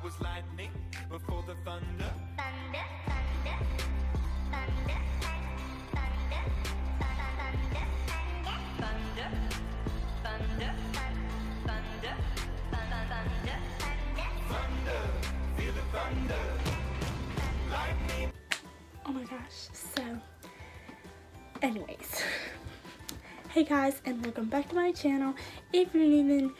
was lightning before the thunder. Thunder, thunder, thunder, thunder, thunder, thunder, thunder, thunder, thunder, Thunder, feel the thunder. Lightning. Oh my gosh, so anyways, hey guys, and welcome back to my channel. If you're new, then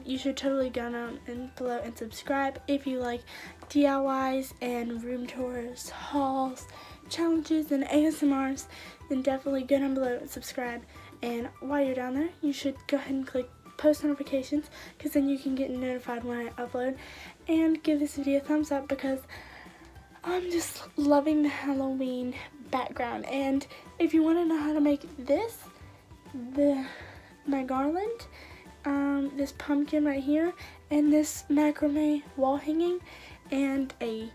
you should totally go down and below and subscribe if you like DIYs and room tours, hauls, challenges, and ASMRs. Then definitely go down below and subscribe. And while you're down there, you should go ahead and click post notifications, because then you can get notified when I upload. And give this video a thumbs up, because I'm just loving the Halloween background. And if you want to know how to make this, my garland, this pumpkin right here, and this macrame wall hanging, and a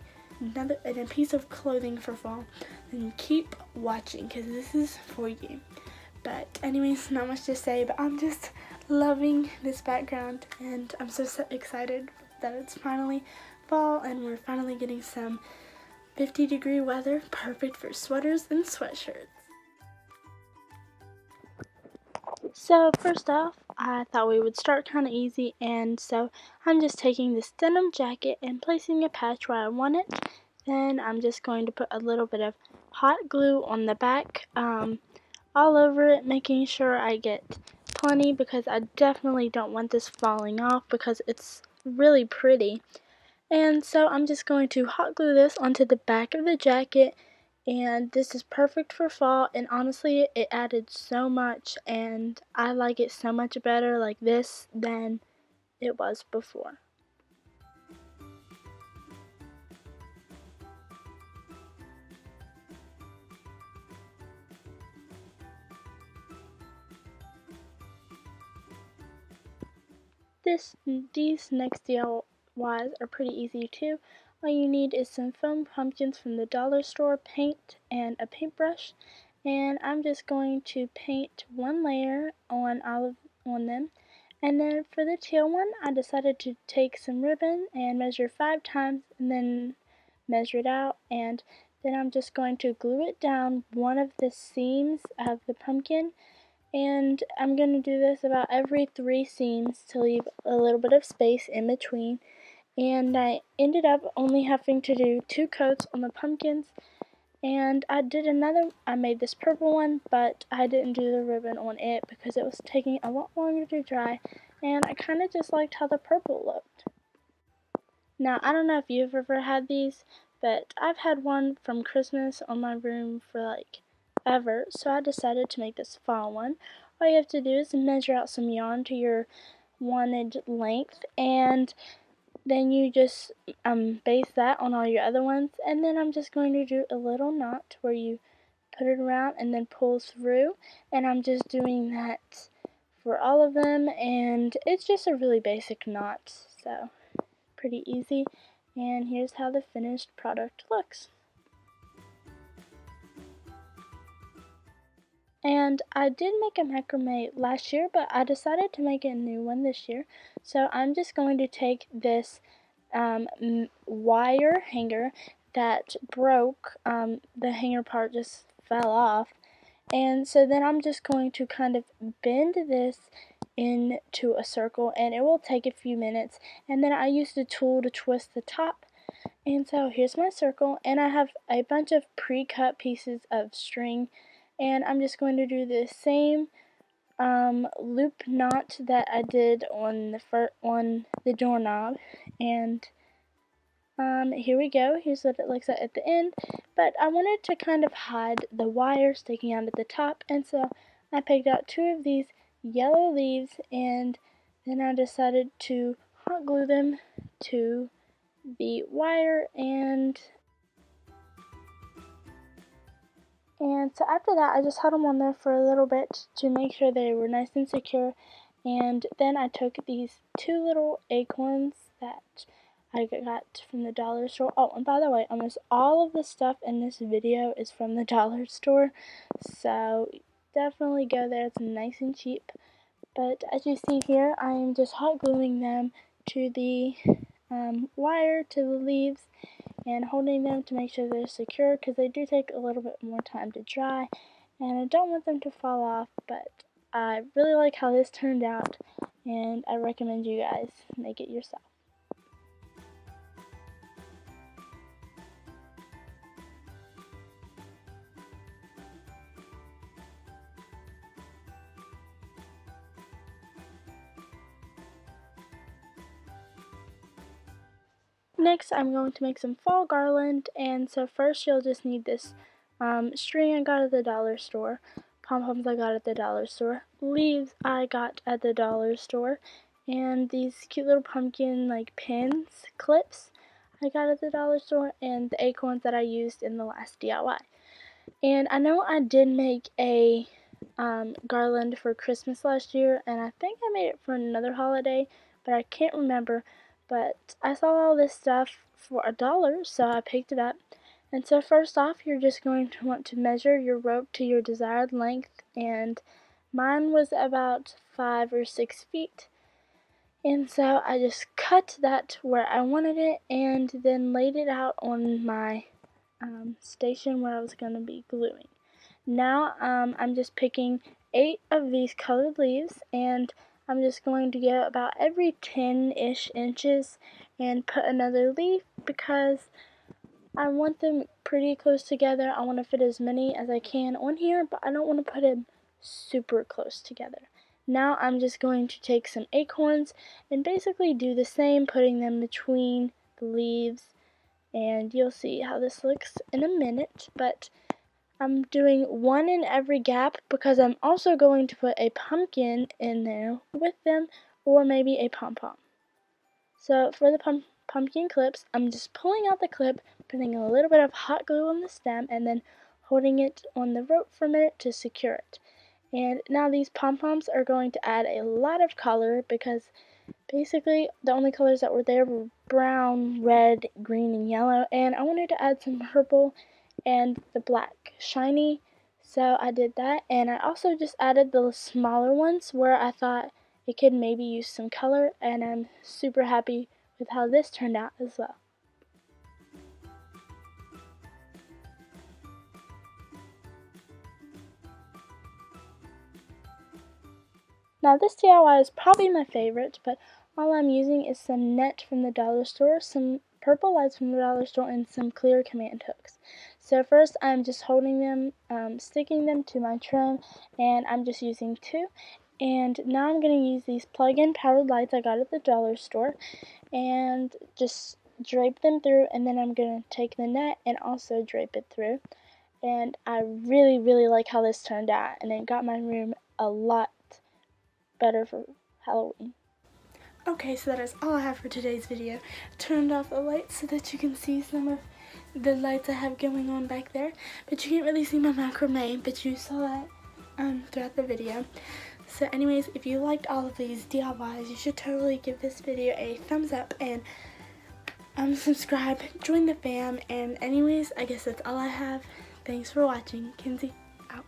piece of clothing for fall, then keep watching, because this is for you. But anyways, not much to say, but I'm just loving this background, and I'm so excited that it's finally fall and we're finally getting some 50-degree weather, perfect for sweaters and sweatshirts. So first off, I thought we would start kind of easy, and so I'm just taking this denim jacket and placing a patch where I want it. Then I'm just going to put a little bit of hot glue on the back, all over it, making sure I get plenty, because I definitely don't want this falling off because it's really pretty. And so I'm just going to hot glue this onto the back of the jacket, and this is perfect for fall. And honestly, it added so much, and I like it so much better like this than it was before. These next DIYs are pretty easy too. All you need is some foam pumpkins from the dollar store, paint, and a paintbrush. And I'm just going to paint one layer on them. And then for the teal one, I decided to take some ribbon and measure 5 times, and then measure it out. And then I'm just going to glue it down one of the seams of the pumpkin. And I'm going to do this about every 3 seams to leave a little bit of space in between. And I ended up only having to do 2 coats on the pumpkins. And I made this purple one, but I didn't do the ribbon on it because it was taking a lot longer to dry. And I kind of just liked how the purple looked. Now, I don't know if you've ever had these, but I've had one from Christmas on my room for like ever, so I decided to make this fall one. All you have to do is measure out some yarn to your wanted length, and then you just base that on all your other ones. And then I'm just going to do a little knot where you put it around and then pull through, and I'm just doing that for all of them, and it's just a really basic knot, so pretty easy. And here's how the finished product looks. And I did make a macrame last year, but I decided to make a new one this year. So I'm just going to take this wire hanger that broke, the hanger part just fell off. And so then I'm just going to kind of bend this into a circle, and it will take a few minutes. And then I used a tool to twist the top. And so here's my circle, and I have a bunch of pre-cut pieces of string. And I'm just going to do the same loop knot that I did on the doorknob. And here we go. Here's what it looks like at the end. But I wanted to kind of hide the wire sticking out at the top, and so I picked out 2 of these yellow leaves, and then I decided to hot glue them to the wire. And so after that, I just held them on there for a little bit to make sure they were nice and secure. And then I took these 2 little acorns that I got from the dollar store. Oh, and by the way, almost all of the stuff in this video is from the dollar store, so definitely go there. It's nice and cheap. But as you see here, I am just hot gluing them to the wire to the leaves and holding them to make sure they're secure, because they do take a little bit more time to dry and I don't want them to fall off. But I really like how this turned out and I recommend you guys make it yourself. Next, I'm going to make some fall garland, and so first you'll just need this string I got at the dollar store, pom-poms I got at the dollar store, leaves I got at the dollar store, and these cute little pumpkin like pins, clips I got at the dollar store, and the acorns that I used in the last DIY. And I know I did make a garland for Christmas last year, and I think I made it for another holiday, but I can't remember. But I saw all this stuff for $1, so I picked it up. And so first off, you're just going to want to measure your rope to your desired length, and mine was about 5 or 6 feet. And so I just cut that where I wanted it and then laid it out on my station where I was going to be gluing. Now I'm just picking 8 of these colored leaves, and I'm just going to go about every 10-ish inches and put another leaf, because I want them pretty close together. I want to fit as many as I can on here, but I don't want to put them super close together. Now I'm just going to take some acorns and basically do the same, putting them between the leaves, and you'll see how this looks in a minute. But I'm doing one in every gap because I'm also going to put a pumpkin in there with them, or maybe a pom-pom. So for the pumpkin clips, I'm just pulling out the clip, putting a little bit of hot glue on the stem, and then holding it on the rope for a minute to secure it. And now these pom-poms are going to add a lot of color, because basically the only colors that were there were brown, red, green, and yellow, and I wanted to add some purple and the black shiny, so I did that. And I also just added the smaller ones where I thought it could maybe use some color, and I'm super happy with how this turned out as well. Now this DIY is probably my favorite, but all I'm using is some net from the dollar store, some purple lights from the dollar store, and some clear command hooks. So first I'm just holding them, sticking them to my trim, and I'm just using 2. And now I'm going to use these plug-in powered lights I got at the dollar store and just drape them through, and then I'm going to take the net and also drape it through. And I really, really like how this turned out, and it got my room a lot better for Halloween. Okay, so that is all I have for today's video. I turned off the lights so that you can see some of the lights I have going on back there, but you can't really see my macrame, but you saw that throughout the video. So anyways, if you liked all of these DIYs, you should totally give this video a thumbs up and subscribe, join the fam, and anyways, I guess that's all I have. Thanks for watching. Kinsey, out.